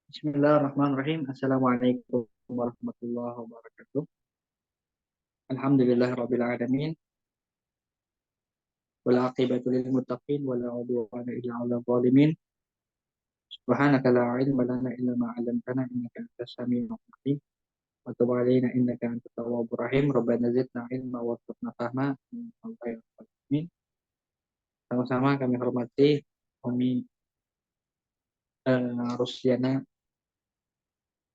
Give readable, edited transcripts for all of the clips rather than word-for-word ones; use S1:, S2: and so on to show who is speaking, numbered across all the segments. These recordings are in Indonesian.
S1: Bismillahirrahmanirrahim. Assalamualaikum warahmatullahi wabarakatuh. Alhamdulillahirabbil alamin. Wal aqibatu lil muttaqin wala udwana illa 'alal zalimin. Subhanaka la ilma lana illa ma 'allamtana innaka antas samiul 'alim. Wa tub 'alaina innaka antat tawwabur rahim. Rabbana zidna ilma warzuqna fahma. Amin. Sama-sama kami hormati Umi Rusyana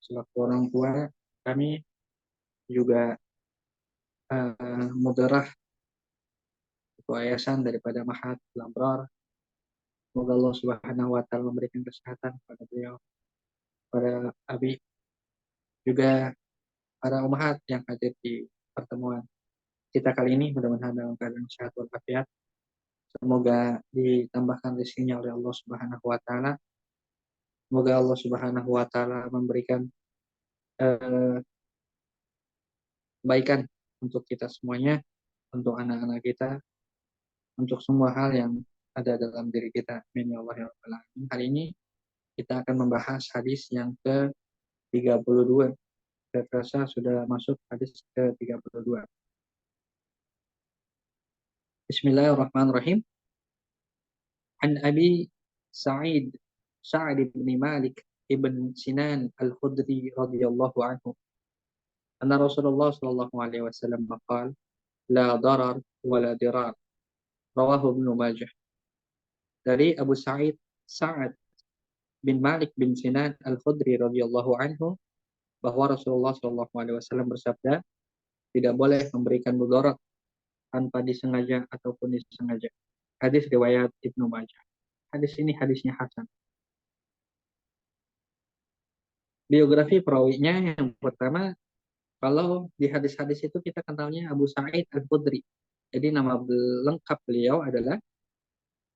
S1: selaku orang tua kami, juga mudarah ketua yayasan daripada Mahat Labrar. Semoga Allah Subhanahu wa taala memberikan kesehatan kepada beliau, pada Abi, juga para umahat yang hadir di pertemuan kita kali ini. Mudah-mudahan dalam keadaan sehat walafiat. Semoga ditambahkan rezekinya oleh Allah Subhanahu wa taala. Semoga Allah Subhanahu wa taala memberikan eh, kebaikan untuk kita semuanya, untuk anak-anak kita, untuk semua hal yang ada dalam diri kita. Amin ya Allah ya Rabbal alamin. Hari ini kita akan membahas hadis yang ke-32. Saya rasa sudah masuk hadis ke-32. Bismillahirrahmanirrahim. An Abi Sa'id Sa'id bin Malik ibn Sinan Al-Khudri radhiyallahu anhu. Anna Rasulullah sallallahu alaihi wasallam qala la darar wa la dirar. Rawahu Ibnu Majah. Dari Abu Sa'id Sa'ad bin Malik bin Sinan Al-Khudri radhiyallahu anhu, bahwa Rasulullah sallallahu alaihi wasallam bersabda, tidak boleh memberikan mudarat tanpa disengaja ataupun disengaja. Hadis riwayat Ibnu Majah. Hadis ini hadisnya hasan. Biografi perawinya yang pertama, kalau di hadis-hadis itu kita kenalnya Abu Sa'id Al-Khudri. Jadi nama lengkap beliau adalah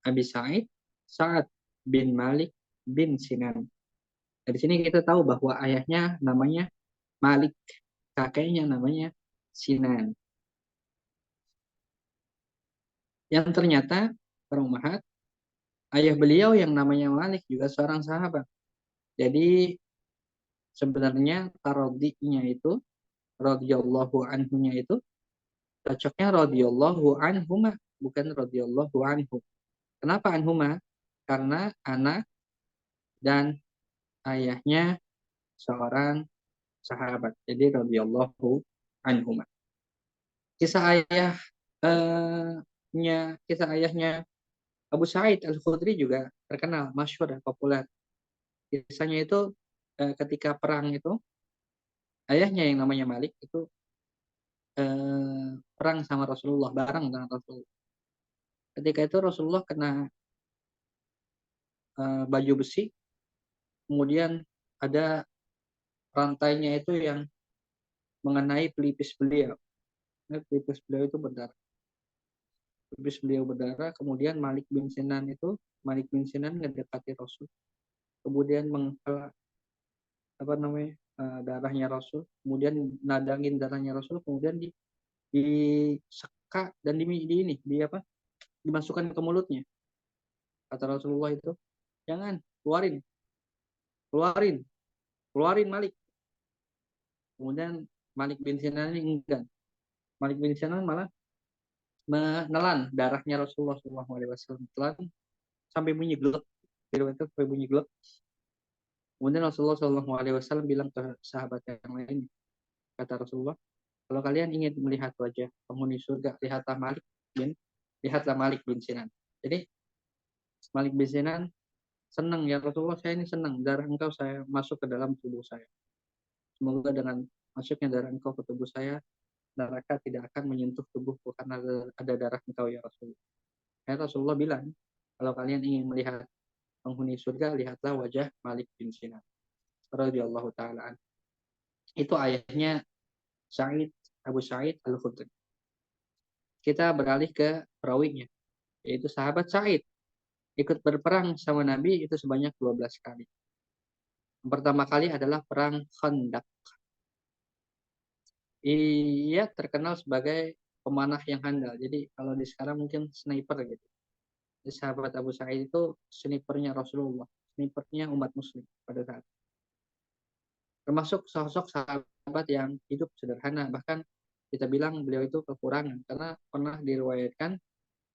S1: Abi Sa'id Sa'ad bin Malik bin Sinan. Dari sini kita tahu bahwa ayahnya namanya Malik, kakeknya namanya Sinan. Yang ternyata para umahat, ayah beliau yang namanya Malik juga seorang sahabat. Jadi sebenarnya tarodinya itu, radhiyallahu anhunya itu, cocoknya radhiyallahu anhuma, bukan radhiyallahu anhu. Kenapa anhuma? Karena anak dan ayahnya seorang sahabat. Jadi radhiyallahu anhuma. Kisah kisah ayahnya Abu Sa'id Al-Khudri juga terkenal, masyhur dan populer. Kisahnya itu ketika perang itu, ayahnya yang namanya Malik itu perang sama Rasulullah, bareng dengan Rasulullah. Ketika itu Rasulullah kena baju besi, kemudian ada rantainya itu yang mengenai pelipis beliau. Nah, pelipis beliau itu berdarah. Pelipis beliau berdarah, kemudian Malik bin Sinan mendekati Rasul, kemudian darahnya Rasul, kemudian nadangin darahnya Rasul, kemudian diseka dan dimasukkan ke mulutnya. Kata Rasulullah itu, jangan, keluarin, keluarin, keluarin Malik. Kemudian Malik bin Sinan ini enggan. Malik bin Sinan malah menelan darahnya Rasulullah SAW, telan sampai bunyi glek, sampai bunyi glek. Kemudian Rasulullah SAW bilang ke sahabat yang lain, kata Rasulullah, kalau kalian ingin melihat wajah penghuni surga, lihatlah Malik bin Sinan. Jadi Malik bin Sinan senang, ya Rasulullah, saya ini senang darah engkau saya masuk ke dalam tubuh saya. Semoga dengan masuknya darah engkau ke tubuh saya, neraka tidak akan menyentuh tubuhku karena ada darah engkau ya Rasulullah. Ya Rasulullah bilang, kalau kalian ingin melihat penghuni surga, lihatlah wajah Malik bin Sinan radhiyallahu taala. Itu ayahnya Abu Sa'id Al-Khudri. Kita beralih ke perawinya, yaitu sahabat Sa'id. Ikut berperang sama Nabi itu sebanyak 12 kali. Yang pertama kali adalah perang Khandaq. Ia terkenal sebagai pemanah yang handal. Jadi kalau di sekarang mungkin sniper gitu. Jadi sahabat Abu Sa'id itu snipernya Rasulullah, snipernya umat muslim pada saat. termasuk sosok sahabat yang hidup sederhana. Bahkan kita bilang beliau itu kekurangan karena pernah diriwayatkan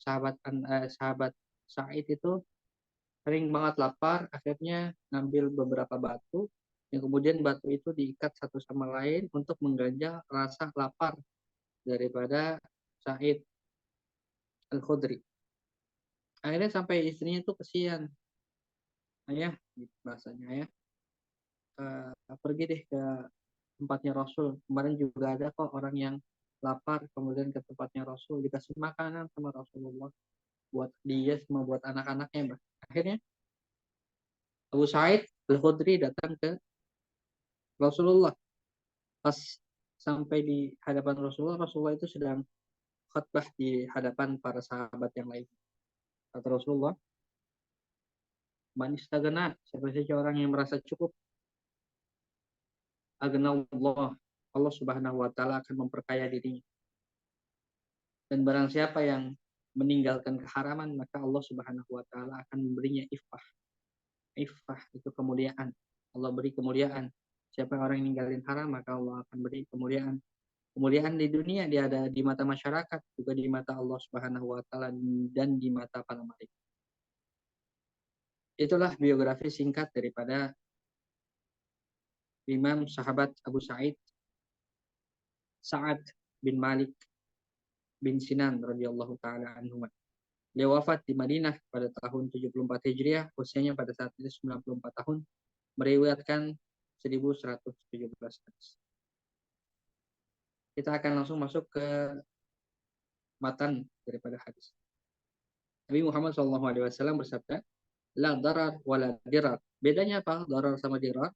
S1: sahabat Sa'id itu sering banget lapar, akhirnya ngambil beberapa batu, yang kemudian batu itu diikat satu sama lain untuk mengganjal rasa lapar daripada Sa'id Al-Khudri. Akhirnya sampai istrinya itu kesian, ayah, bahasanya ayah, pergi deh ke tempatnya Rasul. Kemarin juga ada kok orang yang lapar, kemudian ke tempatnya Rasul, dikasih makanan sama Rasulullah, buat dia sama buat anak-anaknya. Akhirnya Abu Sa'id Al-Khudri datang ke Rasulullah. Pas sampai di hadapan Rasulullah, Rasulullah itu sedang khutbah di hadapan para sahabat yang lain. Kata Rasulullah, man istagana, siapa saja orang yang merasa cukup, agnallah, Allah Subhanahu wa taala akan memperkaya dirinya. Dan barang siapa yang meninggalkan keharaman, maka Allah Subhanahu wa taala akan memberinya iffah. Iffah itu kemuliaan. Allah beri kemuliaan. Siapa orang yang ninggalin haram, maka Allah akan beri kemuliaan. Kemuliaan di dunia dia ada di mata masyarakat, juga di mata Allah Subhanahu wa taala dan di mata para malaikat. Itulah biografi singkat daripada Imam sahabat Abu Sa'id Sa'ad bin Malik bin Sinan radhiyallahu taala anhu. Dia wafat di Madinah pada tahun 74 Hijriah, usianya pada saat itu 94 tahun, meriwayatkan 1117 hadis. Kita akan langsung masuk ke matan daripada hadis. Nabi Muhammad SAW bersabda, la darar wala dirar. Bedanya apa? Darar sama dirar.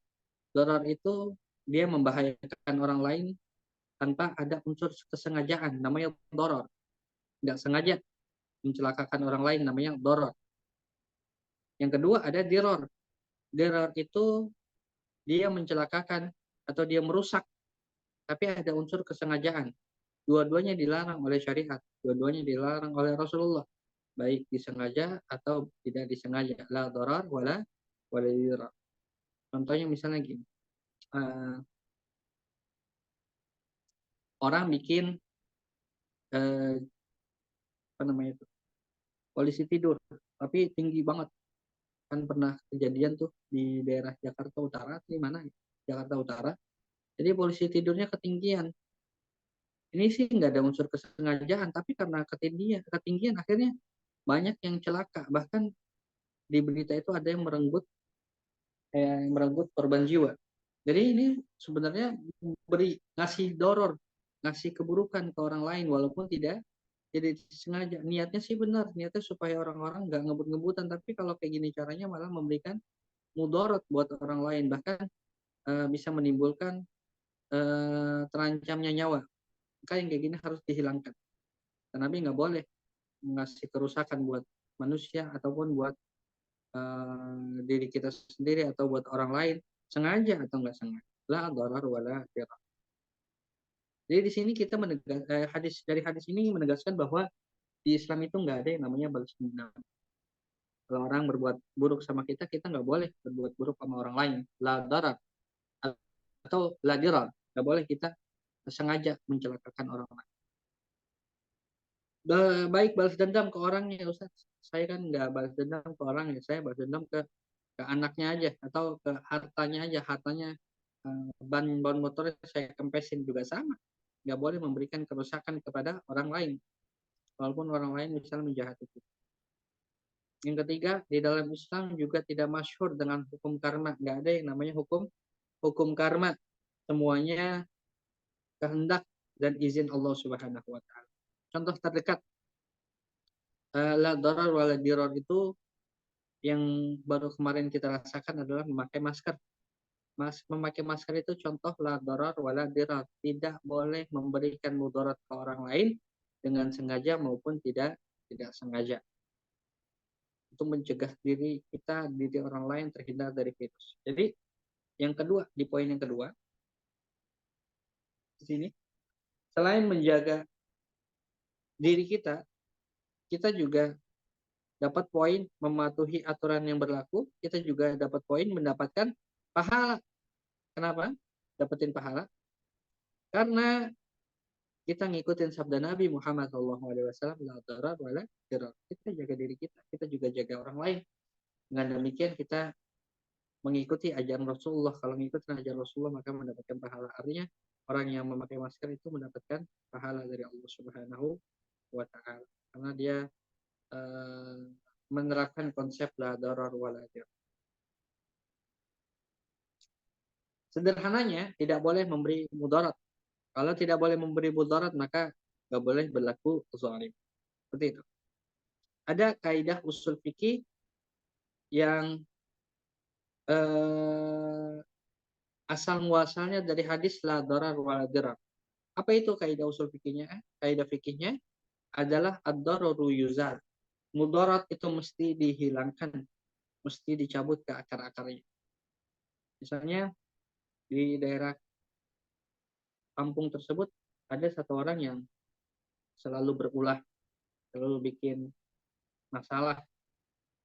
S1: Darar itu dia membahayakan orang lain tanpa ada unsur kesengajaan, namanya darar. Tidak sengaja mencelakakan orang lain, namanya darar. Yang kedua ada dirar. Dirar itu dia mencelakakan atau dia merusak, tapi ada unsur kesengajaan. Dua-duanya dilarang oleh syariat, dua-duanya dilarang oleh Rasulullah, baik disengaja atau tidak disengaja. La darar wala dirar. Contohnya misalnya gini, orang bikin apa namanya itu, polisi tidur, tapi tinggi banget. Kan pernah kejadian tuh di daerah Jakarta Utara, di mana? Jakarta Utara. Jadi polisi tidurnya ketinggian. Ini sih nggak ada unsur kesengajaan, tapi karena ketinggian akhirnya banyak yang celaka. Bahkan di berita itu ada yang merenggut korban jiwa. Jadi ini sebenarnya ngasih doror, ngasih keburukan ke orang lain walaupun tidak disengaja. Niatnya sih benar, niatnya supaya orang-orang nggak ngebut-ngebutan. Tapi kalau kayak gini caranya malah memberikan mudarat buat orang lain, bahkan bisa menimbulkan terancamnya nyawa. Maka yang kayak gini harus dihilangkan. Dan Nabi nggak boleh ngasih kerusakan buat manusia ataupun buat diri kita sendiri atau buat orang lain, sengaja atau nggak sengaja. La darar wala dirar. Jadi di sini kita dari hadis ini menegaskan bahwa di Islam itu nggak ada yang namanya balas dendam. Kalau orang berbuat buruk sama kita, kita nggak boleh berbuat buruk sama orang lain. La darar atau la dirar. Nggak boleh kita sengaja mencelakakan orang lain. Baik balas dendam ke orangnya, Ustaz. Saya kan nggak balas dendam ke orangnya, saya balas dendam ke anaknya aja atau ke hartanya aja. Hartanya ban motor saya kempesin juga sama. Nggak boleh memberikan kerusakan kepada orang lain, walaupun orang lain misalnya menjahati kita. Yang ketiga, di dalam Islam juga tidak masyhur dengan hukum karma. Nggak ada yang namanya hukum karma. Semuanya kehendak dan izin Allah Subhanahu wa taala. Contoh terdekat, la darar wala dirar itu yang baru kemarin kita rasakan adalah memakai masker. Memakai masker itu contoh la darar wala dirar. Tidak boleh memberikan mudarat ke orang lain dengan sengaja maupun tidak sengaja. Untuk mencegah diri kita, diri orang lain terhindar dari virus. Jadi yang kedua, di poin yang kedua, di sini, selain menjaga diri kita, kita juga dapat poin mematuhi aturan yang berlaku, kita juga dapat poin mendapatkan pahala. Kenapa? dapetin pahala? Karena kita ngikutin sabda Nabi Muhammad SAW, la darar wala dirar. Kita jaga diri kita juga jaga orang lain. Dengan demikian kita mengikuti ajaran Rasulullah. Kalau mengikuti ajaran Rasulullah maka mendapatkan pahala. Artinya orang yang memakai masker itu mendapatkan pahala dari Allah Subhanahu wa taala. Karena dia menerapkan konsep la darar wala dirar. Sederhananya tidak boleh memberi mudarat. Kalau tidak boleh memberi mudarat maka nggak boleh berlaku zalim. Seperti itu. Ada kaidah usul fikih yang asal muasalnya dari hadis la darar wala dirar. Apa itu kaidah usul fikihnya? Kaidah fikihnya adalah ad-dararu yuzal. Mudarat itu mesti dihilangkan, mesti dicabut ke akar-akarnya. Misalnya di daerah kampung tersebut ada satu orang yang selalu berulah, selalu bikin masalah,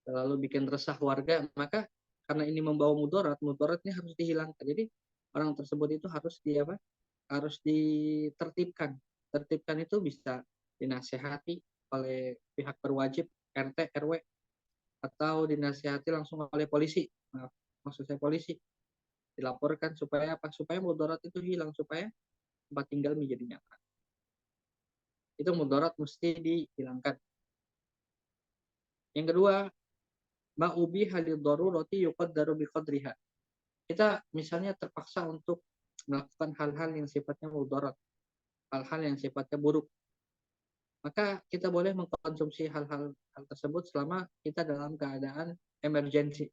S1: selalu bikin resah warga, maka karena ini membawa mudarat, mudaratnya harus dihilangkan. Jadi orang tersebut itu harus harus ditertibkan. Tertibkan itu bisa dinasehati oleh pihak berwajib, RT, RW, atau dinasehati langsung oleh polisi. Maaf, maksud saya polisi. Dilaporkan supaya apa? Supaya mudarat itu hilang, supaya tempat tinggal menjadi nyaman. Itu mudarat mesti dihilangkan. Yang kedua, ma'ubi halid darurati yuqaddaru biqadriha. Kita misalnya terpaksa untuk melakukan hal-hal yang sifatnya mudarat, hal-hal yang sifatnya buruk. Maka kita boleh mengkonsumsi hal-hal tersebut selama kita dalam keadaan emergensi,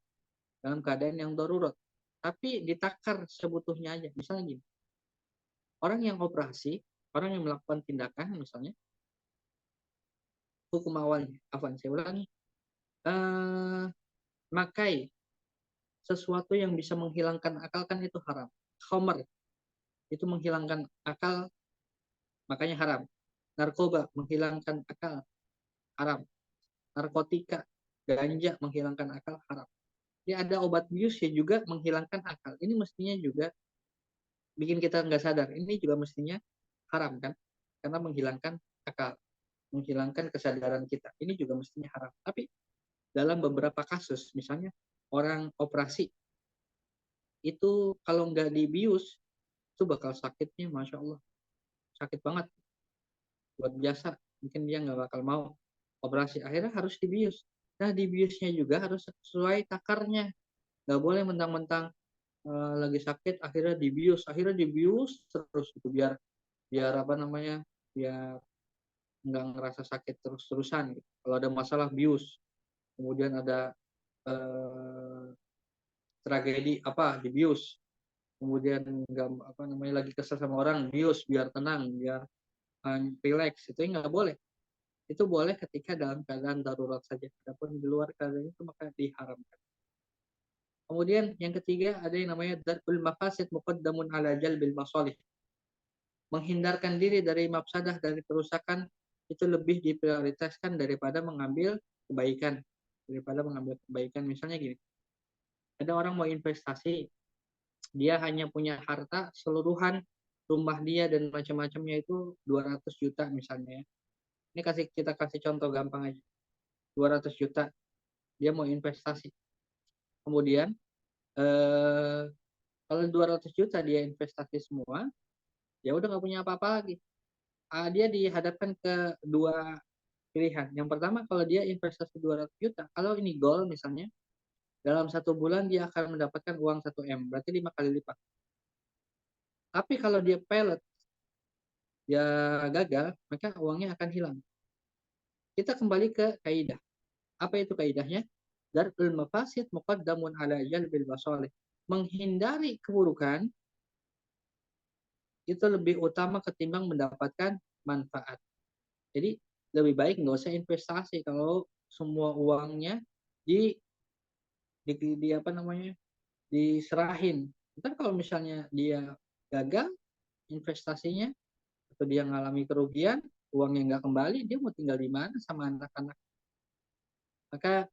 S1: dalam keadaan yang darurat. Tapi ditakar sebutuhnya aja. Misalnya gini, orang yang operasi, orang yang melakukan tindakan misalnya, hukum awalnya, saya ulangi, makai sesuatu yang bisa menghilangkan akal kan itu haram. Khamar itu menghilangkan akal, makanya haram. Narkoba menghilangkan akal, haram. Narkotika, ganja menghilangkan akal, haram. Jadi ada obat bius yang juga menghilangkan akal. Ini mestinya juga bikin kita nggak sadar. Ini juga mestinya haram kan? Karena menghilangkan akal, menghilangkan kesadaran kita. Ini juga mestinya haram. Tapi dalam beberapa kasus, misalnya orang operasi, itu kalau nggak dibius, itu bakal sakitnya, Masya Allah. Sakit banget. Buat biasa, mungkin dia nggak bakal mau operasi. Akhirnya harus dibius. Nah, dibiusnya juga harus sesuai takarnya. Nggak boleh mentang-mentang lagi sakit, akhirnya dibius terus itu biar apa namanya, biar nggak ngerasa sakit terus-terusan gitu. Kalau ada masalah bius, kemudian ada tragedi apa dibius, kemudian nggak apa namanya lagi kesel sama orang bius biar tenang, biar relax, itu nggak boleh. Itu boleh ketika dalam keadaan darurat saja. Adapun di luar keadaan itu maka diharamkan. Kemudian yang ketiga ada yang namanya darul mafasid muqaddamun ala jalbil masalih. Menghindarkan diri dari mafsadah, dari kerusakan itu lebih diprioritaskan daripada mengambil kebaikan. Misalnya gini, ada orang mau investasi, dia hanya punya harta seluruhan rumah dia dan macam-macamnya itu 200 juta misalnya. Ini kita kasih contoh gampang aja. 200 juta dia mau investasi. Kemudian kalau 200 juta dia investasi semua, ya udah nggak punya apa-apa lagi. Dia dihadapkan ke dua pilihan. Yang pertama, kalau dia investasi 200 juta, kalau ini goal misalnya, dalam 1 bulan dia akan mendapatkan uang 1 M, berarti 5 kali lipat. Tapi kalau dia pelet, dia gagal, maka uangnya akan hilang. Kita kembali ke kaidah. Apa itu kaidahnya? Darul mafasid muqaddamun ala jalbil masalih. Menghindari keburukan itu lebih utama ketimbang mendapatkan manfaat. Jadi lebih baik nggak usah investasi kalau semua uangnya di apa namanya diserahin. Ntar kalau misalnya dia gagal investasinya atau dia mengalami kerugian, uangnya nggak kembali, dia mau tinggal di mana sama anak-anak? Maka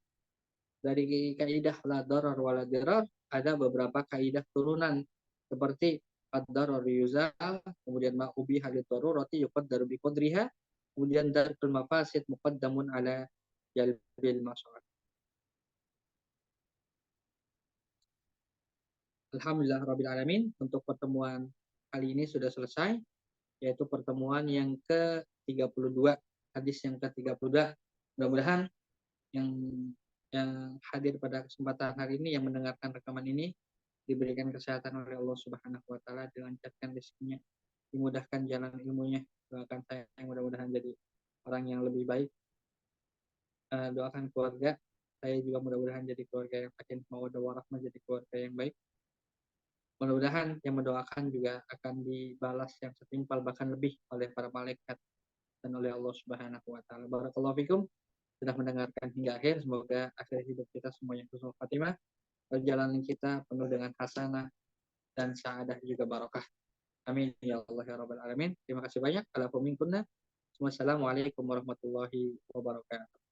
S1: dari kaidah la darar wala dirar ada beberapa kaidah turunan seperti ad-darar yuzal, kemudian ma ubiha lidarurati yuqaddaru bi qadriha, kemudian darul mafasid muqaddamun ala jalbil maslahat. Alhamdulillah rabbil alamin, untuk pertemuan kali ini sudah selesai, yaitu pertemuan yang ke-32, hadis yang ke-32. Mudah-mudahan yang hadir pada kesempatan hari ini, yang mendengarkan rekaman ini, diberikan kesehatan oleh Allah Subhanahu wa taala, dilancarkan rezekinya, dimudahkan jalan ilmunya. Doakan saya yang mudah-mudahan jadi orang yang lebih baik. Doakan keluarga saya juga mudah-mudahan jadi keluarga yang makin mawaddah warahmah, jadi keluarga yang baik. Mudah-mudahan yang mendoakan juga akan dibalas yang setimpal bahkan lebih oleh para malaikat dan oleh Allah Subhanahu wa taala. Barakallahu fikum sudah mendengarkan hingga akhir. Semoga akhir hidup kita semuanya husnul khatimah. Perjalanan kita penuh dengan hasanah dan sa'adah juga barokah. Amin ya Allah ya rabbal alamin. Terima kasih banyak. Ala minkunna. Wassalamualaikum warahmatullahi wabarakatuh.